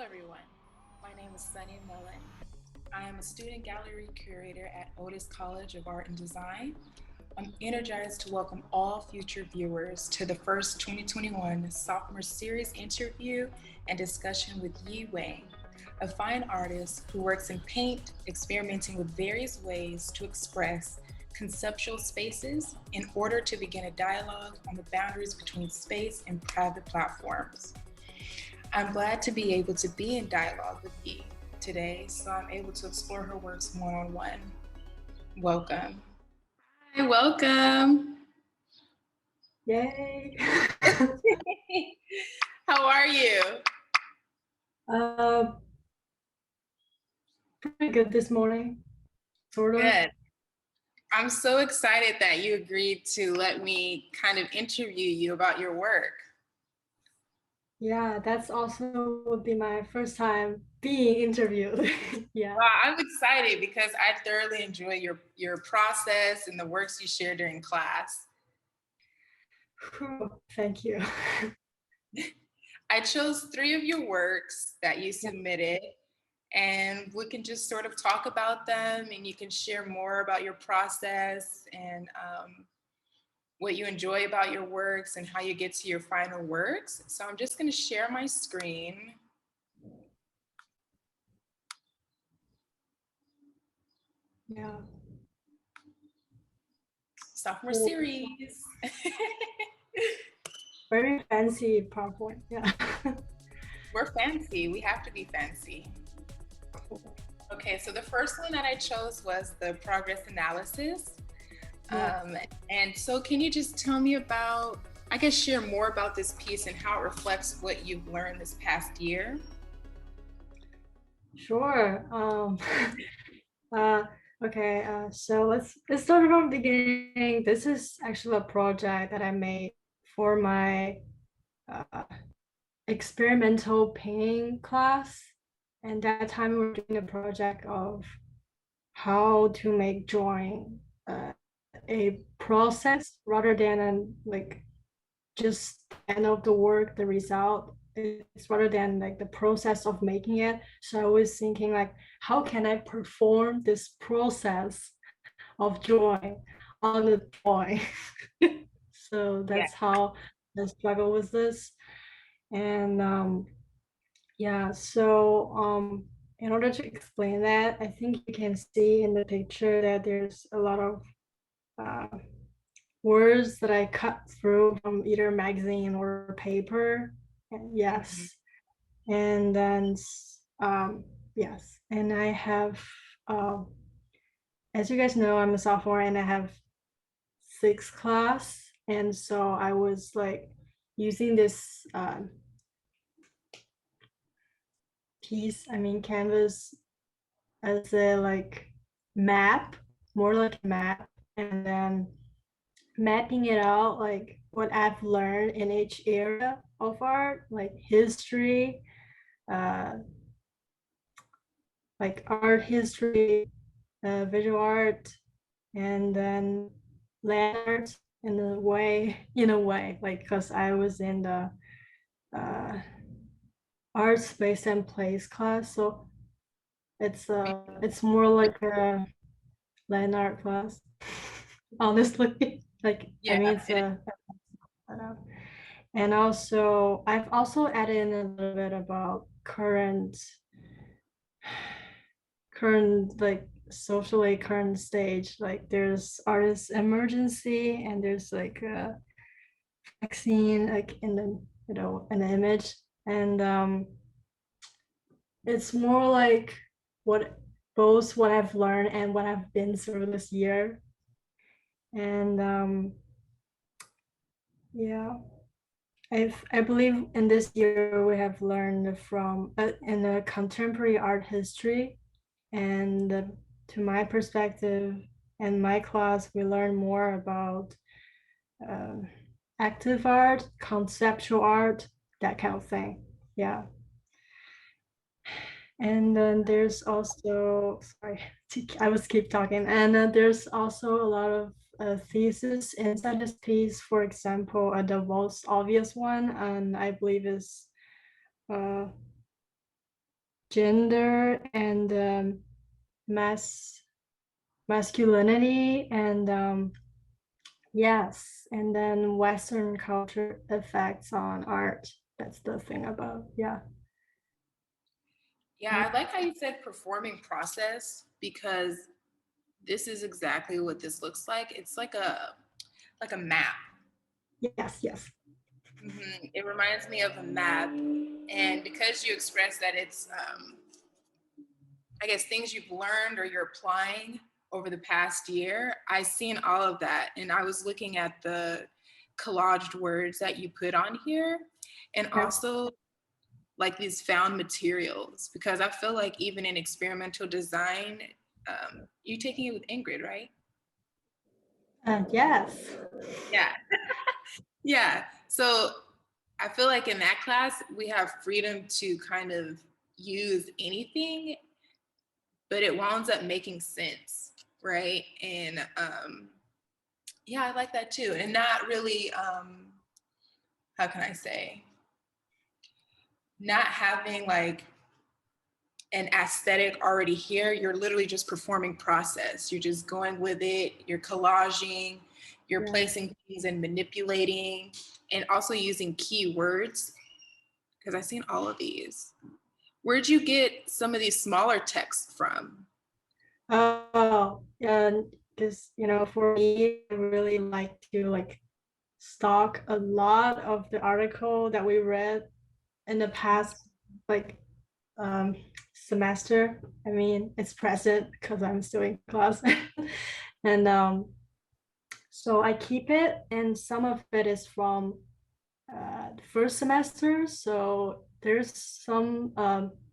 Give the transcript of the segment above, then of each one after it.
everyone. My name is Suni Mullen. I am a student gallery curator at Otis College of Art and Design. I'm energized to welcome all future viewers to the first 2021 Sophomore Series interview and discussion with Wang, a fine artist who works in paint, experimenting with various ways to express conceptual spaces in order to begin a dialogue on the boundaries between space and private platforms. I'm glad to be able to be in dialogue with Yi today, so I'm able to explore her works one-on-one. Welcome. Hi, welcome. Yay! How are you? uh, Pretty good this morning, sort of. Good. I'm so excited that you agreed to let me kind of interview you about your work. Yeah, that's also would be my first time being interviewed. Yeah. Wow, I'm excited because I thoroughly enjoy your process and the works you share during class. Thank you. I chose 3 of your works that you submitted, and we can just sort of talk about them, and you can share more about your process and what you enjoy about your works and how you get to your final works. So I'm just going to share my screen. Yeah. Sophomore series. Very fancy PowerPoint. Yeah. We're fancy. We have to be fancy. Okay, so the first one that I chose was the progress analysis. And so can you just tell me about, I guess, share more about this piece and how it reflects what you've learned this past year? Sure. Okay. So let's start from the beginning. This is actually a project that I made for my uh, experimental painting class. And that time we were doing a project of how to make drawing a process rather than like just the end of the work, the result. It's rather than like the process of making it. So I was thinking like, how can I perform this process of drawing on the drawing? So that's how the struggle was this. And yeah, so in order to explain that, I think you can see in the picture that there's a lot of uh, words that I cut through from either magazine or paper. And yes, and then yes, and I have, as you guys know, I'm a sophomore and I have 6th class, and so I was like using this piece, I mean canvas, as a like map, more like a map, and then mapping it out like what I've learned in each area of art, like history, uh, like art history, visual art, and then land art in a way, like because I was in the uh, art space and place class, so it's more like a land art class. Honestly, like I mean it's a and also I've also added in a little bit about current like socially current stage, like there's artist emergency and there's like a vaccine like in the in the image, and it's more like what both what I've learned and what I've been through this year. And yeah, I believe in this year we have learned from in the contemporary art history, and to my perspective and my class we learn more about uh, active art, conceptual art, that kind of thing. Yeah. And then there's also, sorry, I was keep talking. And then there's also a lot of thesis inside this piece. For example, the most obvious one, and I believe is uh, gender and masculinity and yes, and then Western culture effects on art. That's the thing about, yeah. Yeah, I like how you said performing process because this is exactly what this looks like. It's like a map. Yes, yes. It reminds me of a map, and because you express that it's, I guess, things you've learned or you're applying over the past year, I've seen all of that, and I was looking at the collaged words that you put on here, and Yes. also like these found materials, because I feel like even in experimental design, you're taking it with Ingrid, right? Yes. Yeah. Yeah. So I feel like in that class, we have freedom to kind of use anything, but it winds up making sense, right? And yeah, I like that too. And not really, how can I say, not having like an aesthetic already here. You're literally just performing process. You're just going with it. You're collaging. You're Yeah. placing things and manipulating, and also using keywords. Because I've seen all of these. Where'd you get some of these smaller texts from? Oh, yeah, because for me, I really like to like stock a lot of the article that we read in the past like semester. I mean, it's present because I'm still in class. And so I keep it, and some of it is from the first semester. So there's some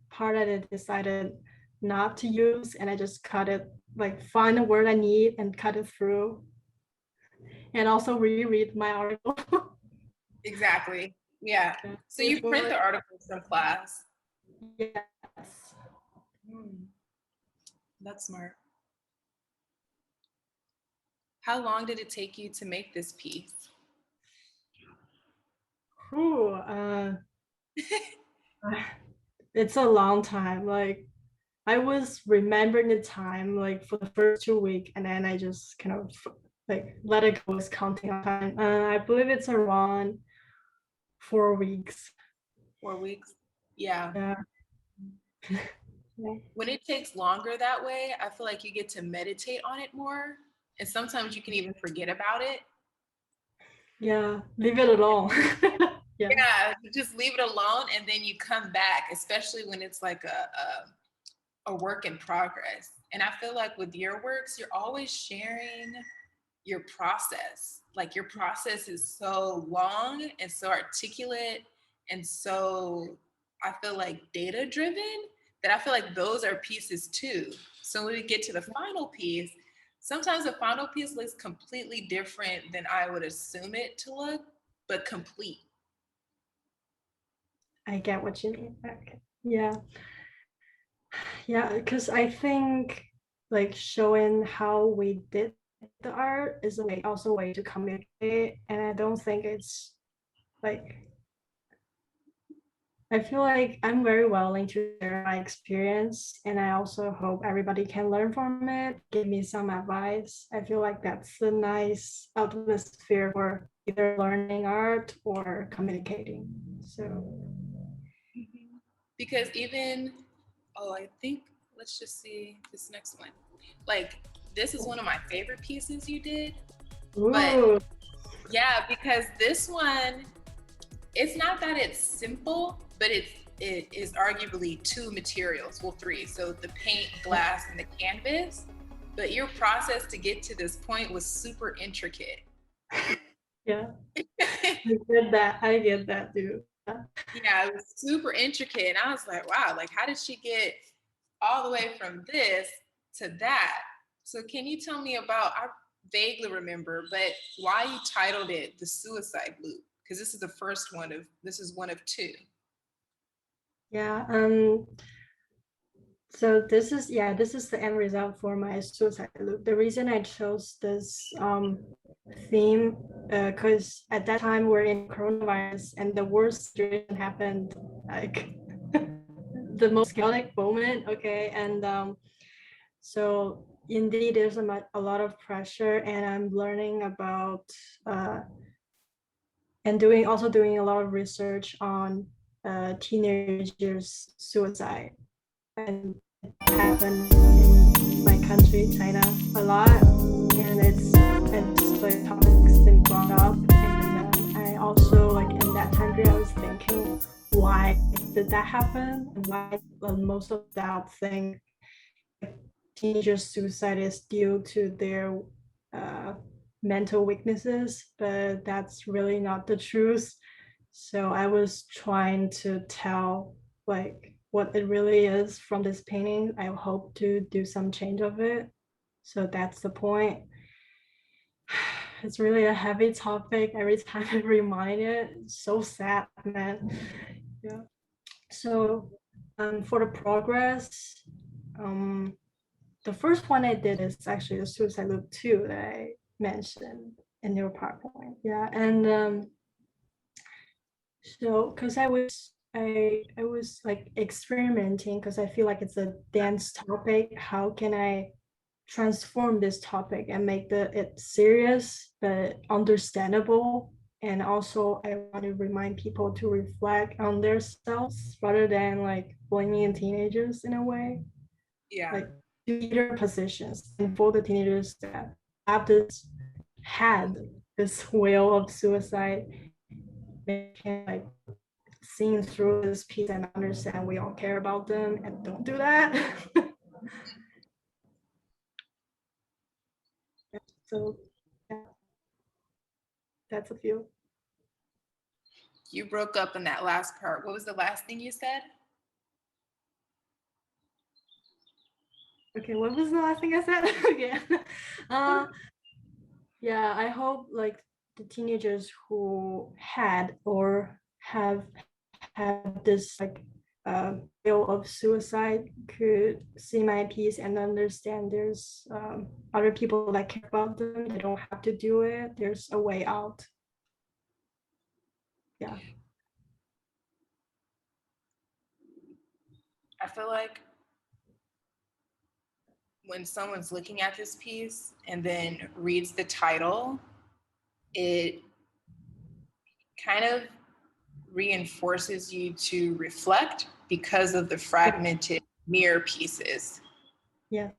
part that I decided not to use, and I just cut it, like find the word I need and cut it through, and also reread my article. Exactly. Yeah. So you print Before, the articles from class. yes. Hmm, that's smart. How long did it take you to make this piece? Whew, it's a long time. Like I was remembering the time like for the first 2 weeks, and then I just kind of like let it go, was counting on time. I believe it's around 4 weeks. 4 weeks? Yeah. Yeah. Yeah. When it takes longer that way, I feel like you get to meditate on it more. And sometimes you can even forget about it. Yeah. Leave it alone. Yeah. Yeah, just leave it alone and then you come back, especially when it's like a work in progress. And I feel like with your works, you're always sharing your process. Like your process is so long and so articulate and so, I feel like, data driven, that I feel like those are pieces too. So when we get to the final piece, sometimes the final piece looks completely different than I would assume it to look, but complete. I get what you mean. Okay. Yeah. Yeah, because I think like showing how we did the art is a way, also a way to communicate. And I don't think it's like, I feel like I'm very willing to share my experience, and I also hope everybody can learn from it, give me some advice. I feel like that's a nice atmosphere for either learning art or communicating. So Mhm. Because even, oh, I think, let's just see this next one. Like, this is one of my favorite pieces you did. But ooh, yeah, because this one, it's not that it's simple, but it is arguably two materials, well, three. So the paint, glass, and the canvas. But your process to get to this point was super intricate. yeah, I get that too. Yeah, it was super intricate. And I was like, wow, like how did she get all the way from this to that? So can you tell me about, I vaguely remember, but why you titled it The Suicide Loop? Because this is the first one of, this is one of two. Yeah, so this is the end result for my suicide loop. The reason I chose this theme, because at that time we're in coronavirus and the worst situation happened like the most chaotic moment. Okay, and so indeed there's a lot of pressure, and I'm learning about and doing a lot of research on teenagers suicide, and it happened in my country, China, a lot, and it's like topics been brought up, and I also like in that time period I was thinking, why did that happen, and why most of that think teenager suicide is due to their uh, mental weaknesses, but that's really not the truth. So I was trying to tell like what it really is from this painting. I hope to do some change of it. So that's the point. It's really a heavy topic. Every time I remind it, it's so sad, man. Yeah. So for the progress, um, the first one I did is actually the suicide loop 2 that I mentioned in your PowerPoint. Yeah, and so because I was like experimenting because I feel like it's a dense topic. How can I transform this topic and make it serious but understandable? And also, I want to remind people to reflect on themselves rather than like blaming teenagers in a way, Yeah. like leader positions, and for the teenagers that have this had this whale of suicide, they can like seeing through this piece and understand we all care about them and don't do that. So yeah, that's a few. You broke up in that last part. What was the last thing you said? Okay, what was the last thing I said? Okay. uh yeah, I hope like the teenagers who had or have had this like feel of suicide could see my piece and understand there's other people that care about them. They don't have to do it. There's a way out. Yeah. I feel like when someone's looking at this piece and then reads the title, it kind of reinforces you to reflect because of the fragmented mirror pieces. Yes.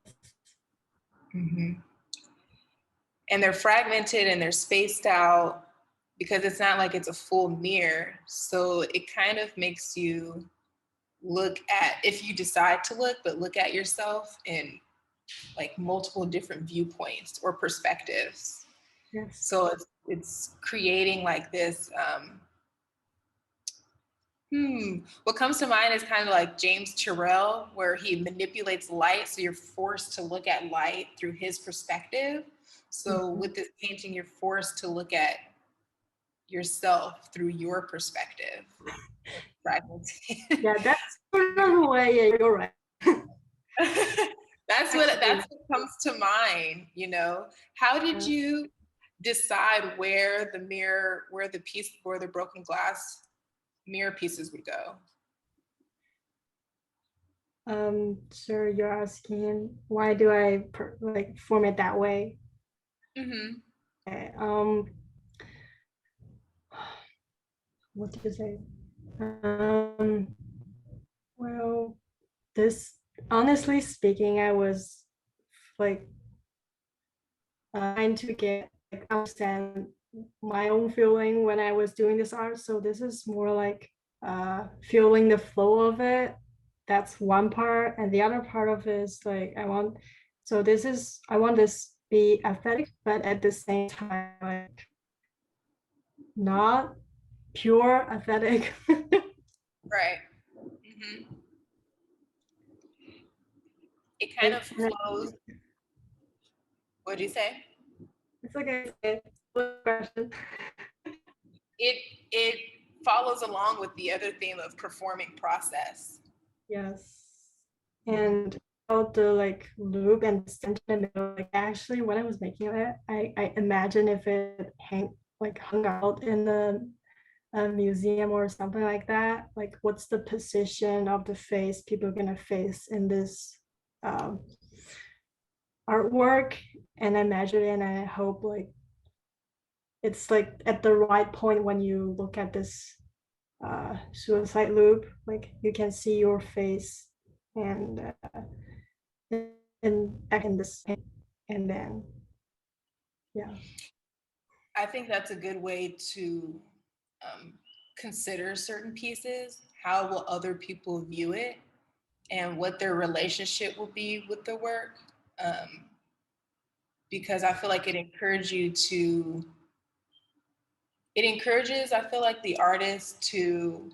Mm-hmm. And they're fragmented and they're spaced out because it's not like it's a full mirror. So it kind of makes you look at, if you decide to look, but look at yourself in like multiple different viewpoints or perspectives. Yes. So it's creating like this, what comes to mind is kind of like James Turrell, where he manipulates light. So you're forced to look at light through his perspective. So with this painting, you're forced to look at yourself through your perspective. Yeah, that's sort of a way. Yeah, you're right. that's what comes to mind. You know, how did you decide where the broken glass mirror pieces would go? So you're asking why do I like form it that way? Mm-hmm. Okay, what did you say? Well, this honestly speaking, I was like trying to get like understand my own feeling when I was doing this art. So this is more like feeling the flow of it. That's one part, and the other part of it is like I want this be aesthetic, but at the same time like not pure aesthetic. Right. Mm-hmm. It kind of flows. What'd you say? It's okay. What question? It follows along with the other theme of performing process. Yes. And about the like loop and center in the middle, like actually when I was making it, I imagine if it hung out in the a museum or something like that, like what's the position of the face people are gonna face in this um, artwork, and I measured it and I hope like it's like at the right point when you look at this suicide loop, like you can see your face and back in this, and then yeah. I think that's a good way to consider certain pieces. How will other people view it, and what their relationship will be with the work? Um, because I feel like it encourages, I feel like, the artist to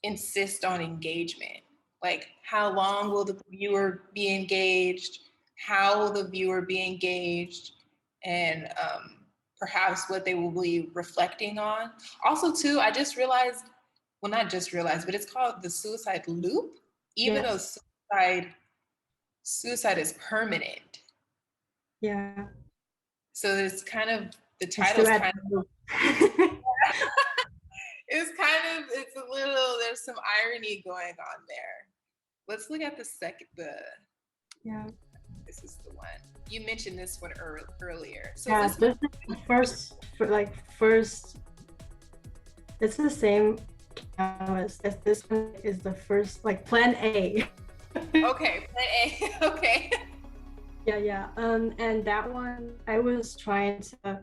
insist on engagement. Like, how long will the viewer be engaged? How will the viewer be engaged? And perhaps what they will be reflecting on. Also, too, I just realized, well, not just realized, but it's called the suicide loop, even though Yes. suicide is permanent. Yeah. So it's kind of, the I still title's at kind of, it's a little, there's some irony going on there. Let's look at yeah. this is the one. You mentioned this one earlier. So is Yeah, this one? this is the first, like first, it's the same canvas as this one is the first, like plan A. Okay, plan A. Okay. Yeah, yeah. And that one I was trying to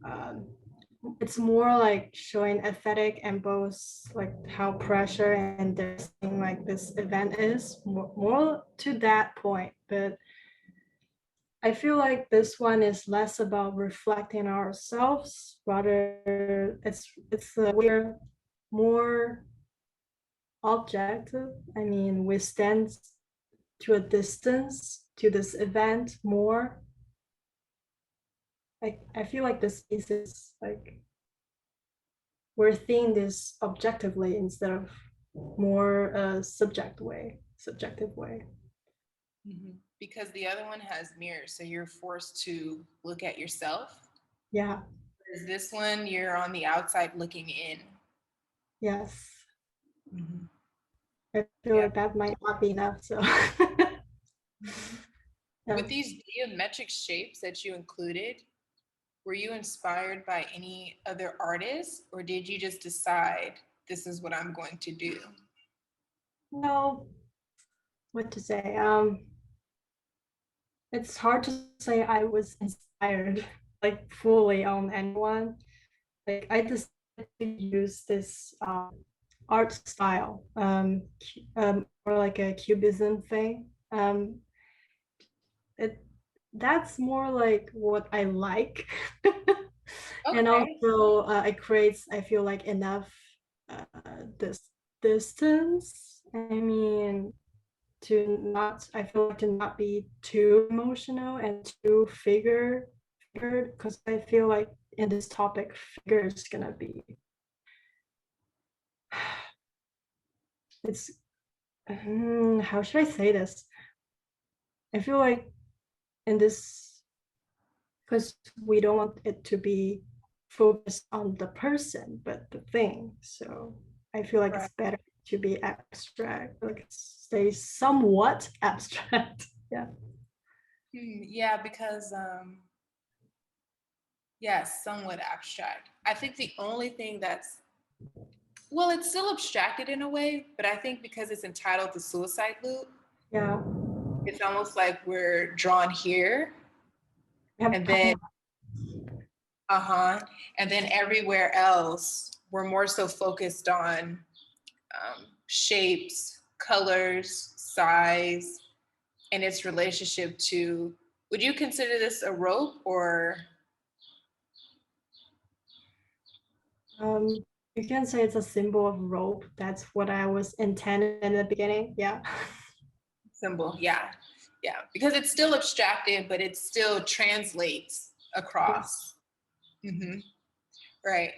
um it's more like showing aesthetic and both like how pressure and dancing like this event is more to that point. But I feel like this one is less about reflecting ourselves, rather it's we're more objective. I mean, we stand to a distance to this event more. Like I feel like this piece is like we're seeing this objectively instead of more subjective way. Mhm. Because the other one has mirrors, so you're forced to look at yourself. Yeah. Whereas this one, you're on the outside looking in. Yes. Mhm. I feel Yeah. like that might not be enough. So Mhm. yeah. With these geometric shapes that you included, were you inspired by any other artists, or did you just decide this is what I'm going to do? No, what to say? It's hard to say I was inspired like fully on anyone. Like I decided to use this art style, or like a cubism thing. It that's more like what I like, and Okay. also it creates, I feel like, enough uh, this distance. I mean, to not, I feel like to not be too emotional and too figured, because I feel like in this topic, figure is gonna be it's how should I say this? I feel like in this, because we don't want it to be focused on the person but the thing, so I feel like Right. it's better to be abstract, like stay somewhat abstract. Yeah. Yeah, because yeah, somewhat abstract. I think the only thing that's, well, it's still abstracted in a way, but I think because it's entitled The Suicide Loop, Yeah. it's almost like we're drawn here We have and then, time. uh-huh, and then everywhere else, we're more so focused on shapes, colors, size, and its relationship to, would you consider this a rope or You can say it's a symbol of rope. That's what I was intended in the beginning. Yeah. symbol? Yeah, yeah, because it's still abstracted, but it still translates Yes. across. Hmm. Right.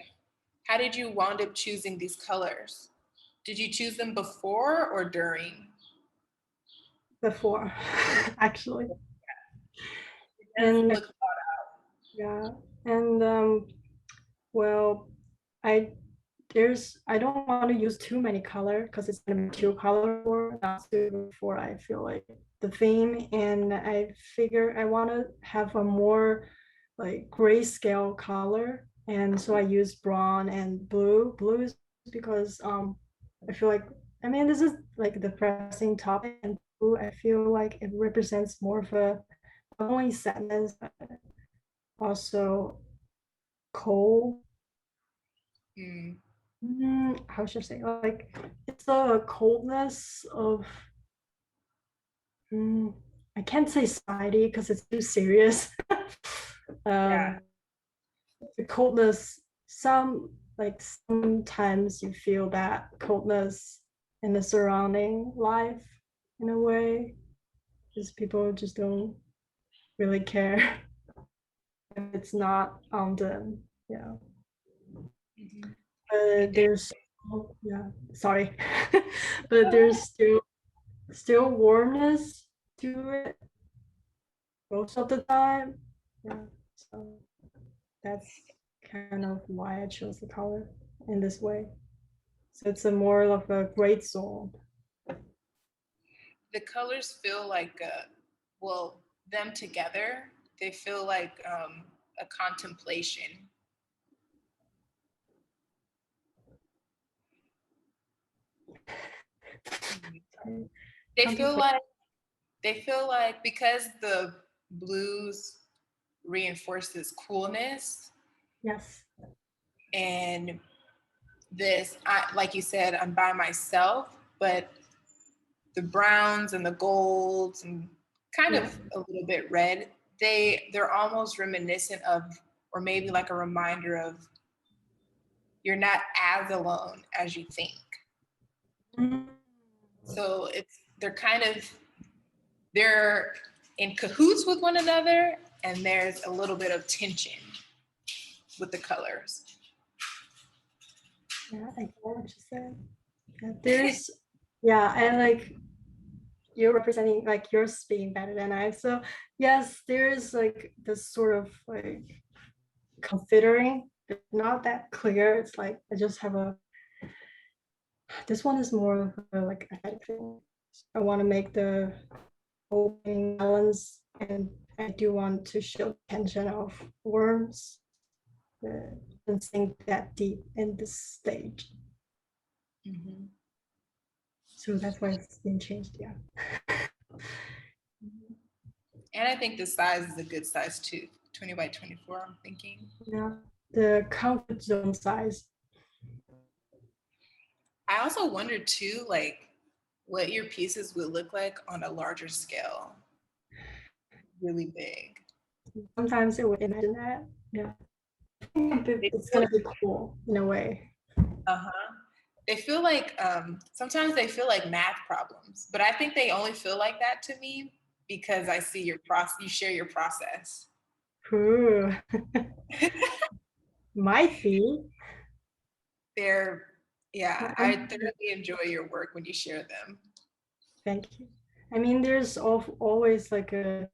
How did you wind up choosing these colors? Did you choose them before or during? Before, actually. It does And look. yeah, and well, I I don't want to use too many color because it's gonna be too colorful, not suitable for I feel like the theme. And I figure I want to have a more like grayscale color, and so I use brown and blue. Blue is because I feel like, I mean, this is like the pressing topic, and blue I feel like it represents more of a not only sadness but also cold. Mm, How should I say? Like it's the coldness of. Mm, I can't say society because it's too serious. yeah. um, the coldness. Sometimes you feel that coldness in the surrounding life in a way. Just people just don't really care if it's not on them. Yeah, Mhm. I but think. yeah. Sorry, but there's still warmness to it most of the time. Yeah, so that's kind of why I chose the color in this way. So it's a more of a great zone. The colors feel like, well, them together, they feel like a contemplation. Mhm. They feel Contemplate. like because the blues reinforces coolness, Yes. and like you said, I'm by myself, but the browns and the golds and kind Yeah. of a little bit red, they're almost reminiscent of, or maybe like a reminder of, you're not as alone as you think. Mm. So they're in cahoots with one another, and there's a little bit of tension with the colors. Yeah, I get what you said. Yeah, yeah, and like you're representing, like you're speaking better than I. So yes, there's like this sort of like considering, but not that clear. It's like I just have this one is more of a like aesthetic thing. I want to make the opening balance, and I do want to show tension of worms and sink that deep in this stage. Mm-hmm. So that's why it's been changed. Yeah. And I think the size is a good size too. 20 by 24, I'm thinking. Yeah. The comfort zone size. I also wondered too, like, what your pieces would look like on a larger scale, really big. Sometimes it would imagine that. Yeah. They It's feel, gonna be cool in a way. uh-huh. They feel like sometimes they feel like math problems, but I think they only feel like that to me because I see your process. You share your process. Ooh. Might be. They're yeah. I Um, thoroughly enjoy your work when you share them. Thank you. I mean, there's always like a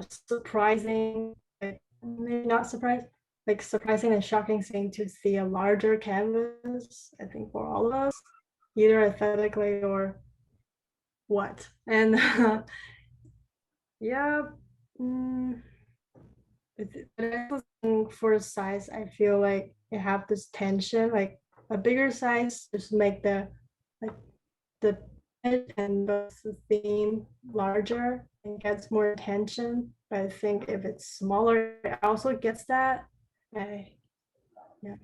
surprising, like maybe not surprise, like surprising and shocking thing to see a larger canvas. I think for all of us, either aesthetically or what. And yeah, mm, but I also think for size, I feel like you have this tension, like a bigger size, just make like the pitch and the theme larger and gets more attention. But I think if it's smaller, it also gets that. I, yeah.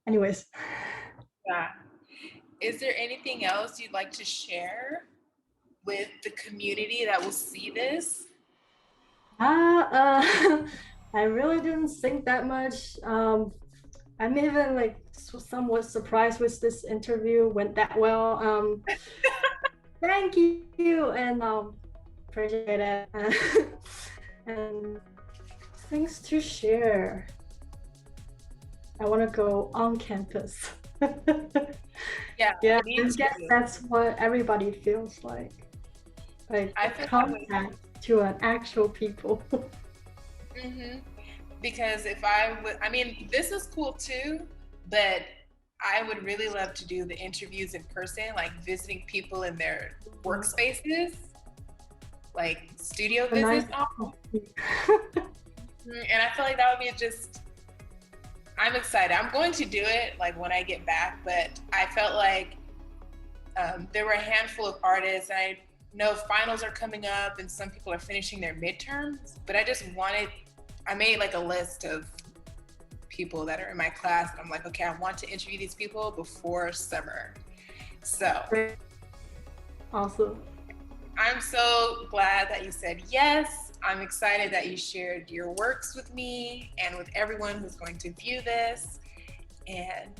Anyways, Yeah. Is there anything else you'd like to share with the community that will see this? I really didn't think that much. I'm even like somewhat surprised with this interview went that well. Thank you, and appreciate it. And things to share. I want to go on campus. Yeah, Yeah, me I guess too. that's what everybody feels like I a feel that way. contact to an actual people. Hmm. because if I would, I mean, this is cool too, but I would really love to do the interviews in person, like visiting people in their workspaces, like studio visits. And I feel like that would be just, I'm excited. I'm going to do it like when I get back, but I felt like there were a handful of artists, and I know finals are coming up and some people are finishing their midterms, but I made like a list of people that are in my class, and I'm like, okay, I want to interview these people before summer. So awesome. I'm so glad that you said yes. I'm excited that you shared your works with me and with everyone who's going to view this. And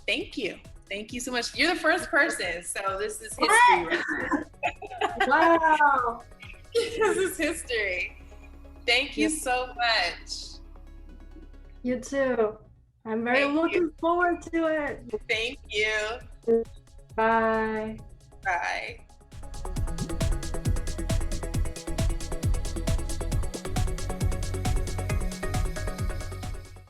thank you. Thank you so much. You're the first person, so this is history. Wow. This is history. Thank you so much. You too. I'm very looking forward to it. Thank you. Bye. Bye.